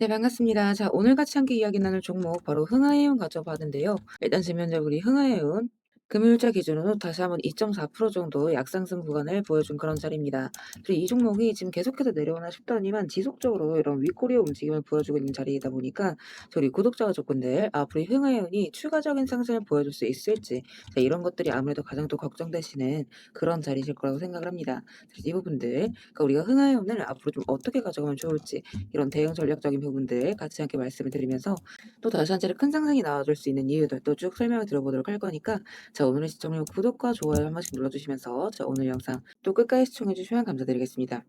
네, 반갑습니다. 자, 오늘 같이 함께 이야기 나눌 종목 바로 흥하해운 가져봤는데요. 일단 지면적으로 우리 흥하해운 금요일자 기준으로 다시 한번 2.4% 정도 약상승 구간을 보여준 그런 자리입니다. 그리고 이 종목이 지금 계속해서 내려오나 싶더니만 지속적으로 이런 윗꼬리의 움직임을 보여주고 있는 자리이다 보니까 저희 구독자와 조건들 앞으로 이 흥하해운이 추가적인 상승을 보여줄 수 있을지, 자, 이런 것들이 아무래도 가장 또 걱정되시는 그런 자리실 거라고 생각을 합니다. 그래서 이 부분들, 그러니까 우리가 흥하해운을 앞으로 좀 어떻게 가져가면 좋을지, 이런 대응 전략적인 부분들 같이 함께 말씀을 드리면서 또 다시 한 차례 큰 상승이 나와줄 수 있는 이유들 또 쭉 설명을 들어보도록 할 거니까, 자, 오늘의 시청률 구독과 좋아요 한 번씩 눌러주시면서 자, 오늘 영상 또 끝까지 시청해 주시면 감사드리겠습니다.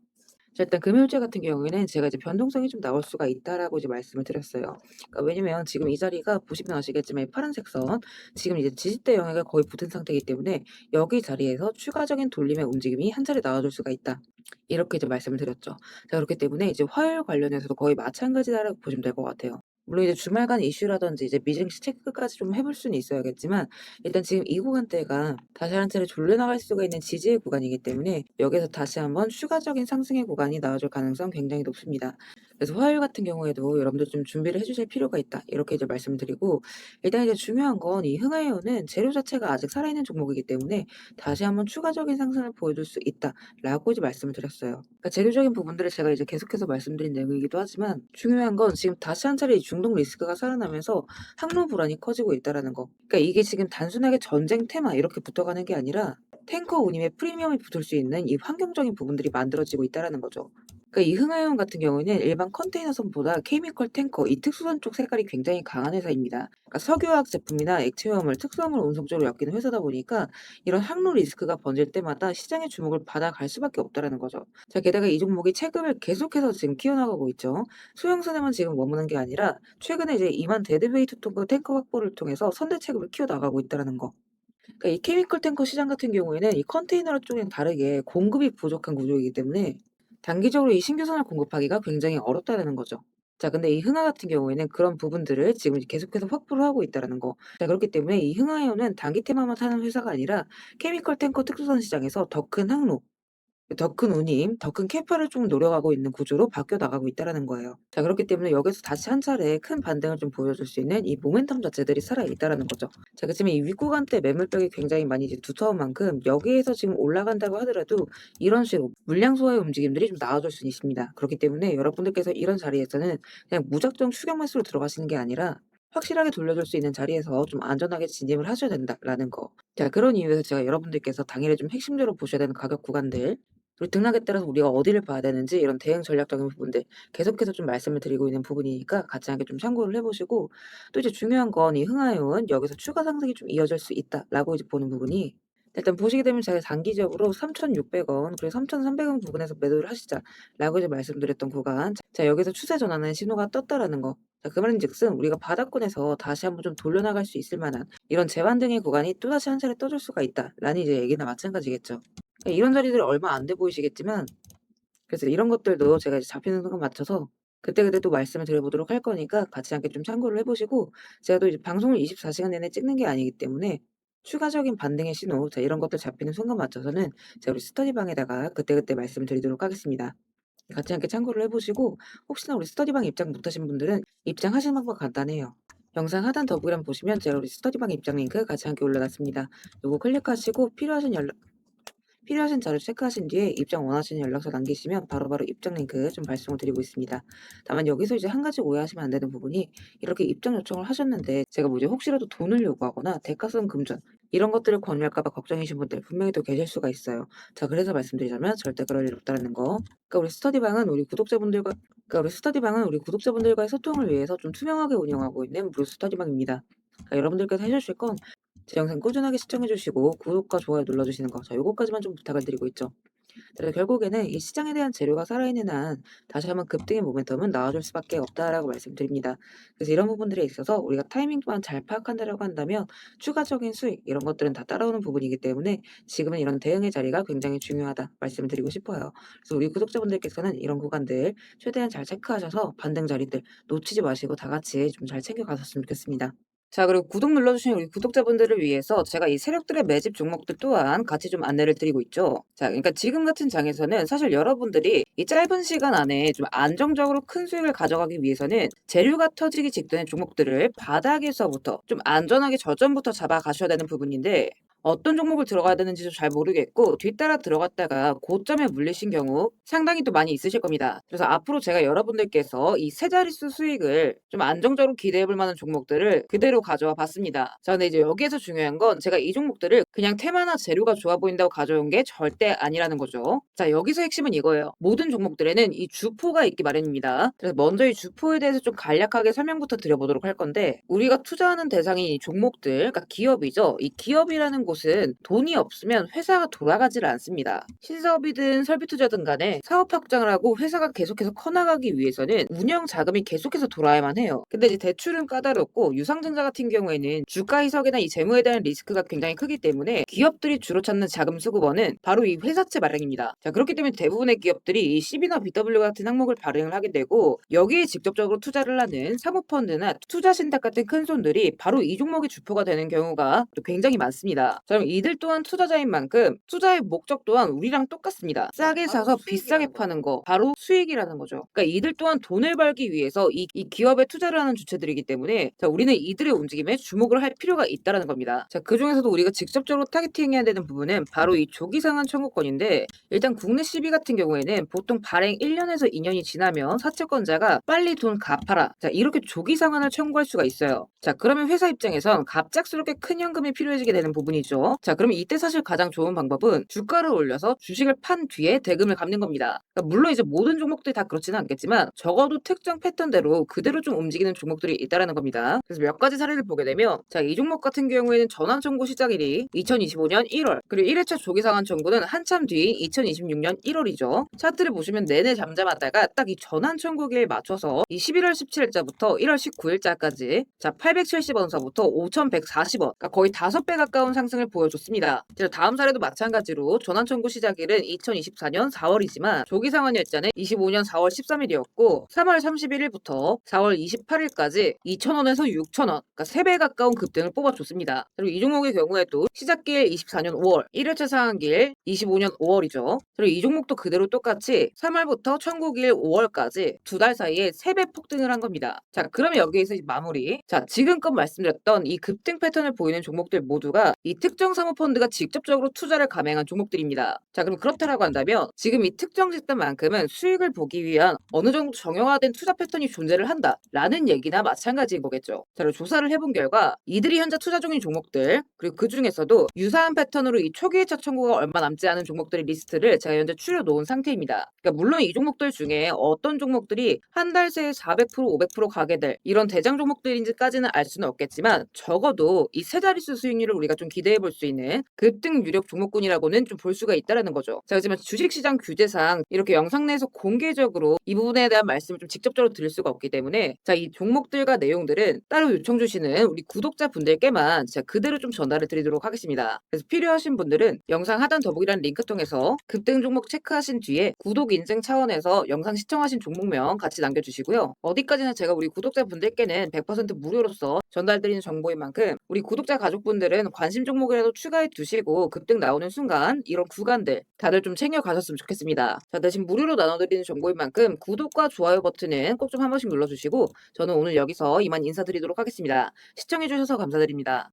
자, 일단 금요일제 같은 경우에는 제가 이제 변동성이 좀 나올 수가 있다라고 이제 말씀을 드렸어요. 그러니까 왜냐면 지금 이 자리가 보시면 아시겠지만 이 파란색 선, 지금 이제 지지대 영역에 거의 붙은 상태이기 때문에 여기 자리에서 추가적인 돌림의 움직임이 한 차례 나와줄 수가 있다, 이렇게 이제 말씀을 드렸죠. 자, 그렇기 때문에 이제 화요일 관련해서도 거의 마찬가지다라고 보시면 될 것 같아요. 물론 이제 주말간 이슈라든지 이제 미증시 체크까지 좀 해볼 수는 있어야겠지만, 일단 지금 이 구간대가 다시 한 차례 졸려나갈 수가 있는 지지의 구간이기 때문에 여기서 다시 한번 추가적인 상승의 구간이 나와줄 가능성 굉장히 높습니다. 그래서 화요일 같은 경우에도 여러분들 좀 준비를 해주실 필요가 있다, 이렇게 이제 말씀을 드리고, 일단 이제 중요한 건 이 흥하이온은 재료 자체가 아직 살아있는 종목이기 때문에 다시 한번 추가적인 상승을 보여줄 수 있다라고 이제 말씀을 드렸어요. 그러니까 재료적인 부분들을 제가 이제 계속해서 말씀드린 내용이기도 하지만, 중요한 건 지금 다시 한 차례 이 중동 리스크가 살아나면서 항로 불안이 커지고 있다라는 거. 그러니까 이게 지금 단순하게 전쟁 테마 이렇게 붙어가는 게 아니라 탱커 운임에 프리미엄이 붙을 수 있는 이 환경적인 부분들이 만들어지고 있다라는 거죠. 그러니까 이 흥하이온 같은 경우에는 일반 컨테이너선보다 케미컬 탱커 이 특수선 쪽 색깔이 굉장히 강한 회사입니다. 그러니까 석유화학 제품이나 액체화물, 특수화물 운송 쪽으로 엮이는 회사다 보니까 이런 항로 리스크가 번질 때마다 시장의 주목을 받아갈 수밖에 없다라는 거죠. 자, 게다가 이 종목이 체급을 계속해서 지금 키워나가고 있죠. 소형선에만 지금 머무는 게 아니라 최근에 이제 2만 데드웨이트 탱커 확보를 통해서 선대 체급을 키워나가고 있다라는 거. 그러니까 이 케미컬 탱커 시장 같은 경우에는 이 컨테이너 쪽이랑 다르게 공급이 부족한 구조이기 때문에 단기적으로 이 신규선을 공급하기가 굉장히 어렵다는 거죠. 자, 근데 이 흥하 같은 경우에는 그런 부분들을 지금 계속해서 확보를 하고 있다라는 거. 자, 그렇기 때문에 이 흥하이온은 단기 테마만 타는 회사가 아니라 케미컬 탱커 특수선 시장에서 더 큰 항로, 더 큰 운임, 더 큰 캐파를 좀 노려가고 있는 구조로 바뀌어 나가고 있다라는 거예요. 자, 그렇기 때문에 여기서 다시 한 차례 큰 반등을 좀 보여줄 수 있는 이 모멘텀 자체들이 살아있다라는 거죠. 자, 그렇지만 이 윗구간대 매물벽이 굉장히 많이 이제 두터운 만큼 여기에서 지금 올라간다고 하더라도 이런 식으로 물량 소화의 움직임들이 좀 나와줄 수는 있습니다. 그렇기 때문에 여러분들께서 이런 자리에서는 그냥 무작정 추격 매수로 들어가시는 게 아니라 확실하게 돌려줄 수 있는 자리에서 좀 안전하게 진입을 하셔야 된다라는 거. 자, 그런 이유에서 제가 여러분들께서 당일에 좀 핵심적으로 보셔야 되는 가격 구간들, 그리고 등락에 따라서 우리가 어디를 봐야 되는지 이런 대응 전략적인 부분들 계속해서 좀 말씀을 드리고 있는 부분이니까 같이 함께 좀 참고를 해 보시고, 또 이제 중요한 건 이 흥하이온 여기서 추가 상승이 좀 이어질 수 있다라고 이제 보는 부분이, 일단 보시게 되면 제가 단기적으로 3,600원 그리고 3,300원 부근에서 매도를 하시자라고 이제 말씀드렸던 구간. 자, 여기서 추세 전환의 신호가 떴다라는 거. 자, 그 말인즉슨 우리가 바닥권에서 다시 한번 좀 돌려나갈 수 있을 만한 이런 재반등의 구간이 또다시 한 차례 떠줄 수가 있다라는 이제 얘기나 마찬가지겠죠. 이런 자리들이 얼마 안 돼 보이시겠지만, 그래서 이런 것들도 제가 이제 잡히는 순간 맞춰서 그때그때 또 말씀을 드려보도록 할 거니까 같이 함께 좀 참고를 해 보시고, 제가 또 이제 방송을 24시간 내내 찍는 게 아니기 때문에 추가적인 반등의 신호, 자, 이런 것들 잡히는 순간 맞춰서는 제가 우리 스터디방에다가 그때그때 말씀을 드리도록 하겠습니다. 같이 함께 참고를 해 보시고, 혹시나 우리 스터디방 입장 못 하신 분들은 입장하시는 방법 간단해요. 영상 하단 더보기란 보시면 제가 우리 스터디방 입장 링크 같이 함께 올려놨습니다. 요거 클릭하시고 필요하신 자료 체크하신 뒤에 입장 원하시는 연락처 남기시면 바로바로 입장 링크 좀 발송을 드리고 있습니다. 다만 여기서 이제 한 가지 오해하시면 안 되는 부분이, 이렇게 입장 요청을 하셨는데 제가 뭐 이제 혹시라도 돈을 요구하거나 대가성 금전 이런 것들을 권유할까 봐 걱정이신 분들 분명히 또 계실 수가 있어요. 자, 그래서 말씀드리자면 절대 그럴 일 없다는 거. 그러니까 우리 구독자분들과의 소통을 위해서 좀 투명하게 운영하고 있는 무료 스터디방입니다. 그러니까 여러분들께서 해주실 건 제 영상 꾸준하게 시청해 주시고 구독과 좋아요 눌러 주시는 거, 자, 요거까지만 좀 부탁을 드리고 있죠. 그래서 결국에는 이 시장에 대한 재료가 살아있는 한 다시 한번 급등의 모멘텀은 나와줄 수밖에 없다라고 말씀드립니다. 그래서 이런 부분들에 있어서 우리가 타이밍만 잘 파악한다라고 한다면 추가적인 수익 이런 것들은 다 따라오는 부분이기 때문에 지금은 이런 대응의 자리가 굉장히 중요하다 말씀을 드리고 싶어요. 그래서 우리 구독자분들께서는 이런 구간들 최대한 잘 체크하셔서 반등 자리들 놓치지 마시고 다 같이 좀 잘 챙겨 가셨으면 좋겠습니다. 자, 그리고 구독 눌러주신 우리 구독자분들을 위해서 제가 이 세력들의 매집 종목들 또한 같이 좀 안내를 드리고 있죠. 자, 그러니까 지금 같은 장에서는 사실 여러분들이 이 짧은 시간 안에 좀 안정적으로 큰 수익을 가져가기 위해서는 재료가 터지기 직전의 종목들을 바닥에서부터 좀 안전하게 저점부터 잡아가셔야 되는 부분인데, 어떤 종목을 들어가야 되는지도 잘 모르겠고 뒤따라 들어갔다가 고점에 물리신 경우 상당히 또 많이 있으실 겁니다. 그래서 앞으로 제가 여러분들께서 이 세 자릿수 수익을 좀 안정적으로 기대해 볼 만한 종목들을 그대로 가져와 봤습니다. 자, 근데 이제 여기에서 중요한 건 제가 이 종목들을 그냥 테마나 재료가 좋아 보인다고 가져온 게 절대 아니라는 거죠. 자, 여기서 핵심은 이거예요. 모든 종목들에는 이 주포가 있기 마련입니다. 그래서 먼저 이 주포에 대해서 좀 간략하게 설명부터 드려보도록 할 건데, 우리가 투자하는 대상이 이 종목들, 그러니까 기업이죠. 이 기업이라는 곳은 돈이 없으면 회사가 돌아가질 않습니다. 신사업이든 설비투자든 간에 사업 확장을 하고 회사가 계속해서 커나가기 위해서는 운영 자금이 계속해서 돌아야만 해요. 근데 이제 대출은 까다롭고 유상증자 같은 경우에는 주가 희석이나 이 재무에 대한 리스크가 굉장히 크기 때문에 기업들이 주로 찾는 자금 수급원은 바로 이 회사채 발행입니다. 자, 그렇기 때문에 대부분의 기업들이 이 CB나 BW 같은 항목을 발행을 하게 되고, 여기에 직접적으로 투자를 하는 사모펀드나 투자신탁 같은 큰 손들이 바로 이 종목의 주포가 되는 경우가 또 굉장히 많습니다. 자, 그럼 이들 또한 투자자인 만큼 투자의 목적 또한 우리랑 똑같습니다. 싸게 사서 비싸게 파는 거, 바로 수익이라는 거죠. 그러니까 이들 또한 돈을 벌기 위해서 이 기업에 투자를 하는 주체들이기 때문에, 자, 우리는 이들의 움직임에 주목을 할 필요가 있다는 겁니다. 자, 그 중에서도 우리가 직접적으로 타겟팅해야 되는 부분은 바로 이 조기상한 청구권인데, 일단 국내 CB 같은 경우에는 보통 발행 1년에서 2년이 지나면 사채권자가 빨리 돈 갚아라, 자, 이렇게 조기 상환을 청구할 수가 있어요. 자, 그러면 회사 입장에선 갑작스럽게 큰 현금이 필요해지게 되는 부분이죠. 자, 그러면 이때 사실 가장 좋은 방법은 주가를 올려서 주식을 판 뒤에 대금을 갚는 겁니다. 그러니까 물론 이제 모든 종목들이 다 그렇지는 않겠지만 적어도 특정 패턴대로 그대로 좀 움직이는 종목들이 있다라는 겁니다. 그래서 몇 가지 사례를 보게 되면, 자, 이 종목 같은 경우에는 전환 청구 시작일이 2025년 1월, 그리고 1회차 조기 상환 청구는 한참 뒤 2026년 1월이죠. 차트를 보시면 내내 잠잠하다가 딱 이 전환 청구기에 맞춰서 이 11월 17일자부터 1월 19일자까지 자 870원서부터 5140원, 그러니까 거의 5배 가까운 상승을 보여줬습니다. 다음 사례도 마찬가지로 전환 청구 시작일은 2024년 4월이지만 조기 상환 일자는 25년 4월 13일이었고 3월 31일부터 4월 28일까지 2,000원에서 6,000원, 그러니까 3배 가까운 급등을 뽑아줬습니다. 그리고 이 종목의 경우에도 시작길 24년 5월, 1회차 상한길 25년 5월이죠. 그리고 이 종목도 그대로 똑같이 3월부터 청구길 5월까지 두 달 사이에 3배 폭등을 한 겁니다. 자, 그러면 여기에서 이제 마무리. 자, 지금껏 말씀드렸던 이 급등 패턴을 보이는 종목들 모두가 이 특정 사모펀드가 직접적으로 투자를 감행한 종목들입니다. 자, 그럼 그렇다라고 한다면 지금 이 특정 집단만큼은 수익을 보기 위한 어느 정도 정형화된 투자 패턴이 존재를 한다라는 얘기나 마찬가지인 거겠죠. 자, 그리고 조사를 해본 결과 이들이 현재 투자 중인 종목들, 그리고 그 중에서도 유사한 패턴으로 이 초기 회차 청구가 얼마 남지 않은 종목들의 리스트를 제가 현재 추려놓은 상태입니다. 그러니까 물론 이 종목들 중에 어떤 종목들이 한 달 새에 400%, 500% 가게 될 이런 대장 종목들인지까지는 알 수는 없겠지만, 적어도 이 세 자릿수 수익률을 우리가 좀 기대해 볼 수 있는 급등 유력 종목군이라고는 좀 볼 수가 있다라는 거죠. 자, 하지만 주식시장 규제상 이렇게 영상 내에서 공개적으로 이 부분에 대한 말씀을 좀 직접적으로 드릴 수가 없기 때문에, 자, 이 종목들과 내용들은 따로 요청 주시는 우리 구독자분들께만 제가 그대로 좀 전달을 드리도록 하겠습니다. 그래서 필요하신 분들은 영상 하단 더보기란 링크 통해서 급등 종목 체크하신 뒤에 구독 인증 차원에서 영상 시청하신 종목명 같이 남겨주시고요. 어디까지나 제가 우리 구독자분들께는 100% 무료로서 전달드리는 정보인 만큼 우리 구독자 가족분들은 관심 종목이라도 추가해 두시고 급등 나오는 순간 이런 구간들 다들 좀 챙겨 가셨으면 좋겠습니다. 자, 대신 무료로 나눠드리는 정보인 만큼 구독과 좋아요 버튼은 꼭 좀 한 번씩 눌러주시고, 저는 오늘 여기서 이만 인사드리도록 하겠습니다. 시청해주셔서 감사드립니다.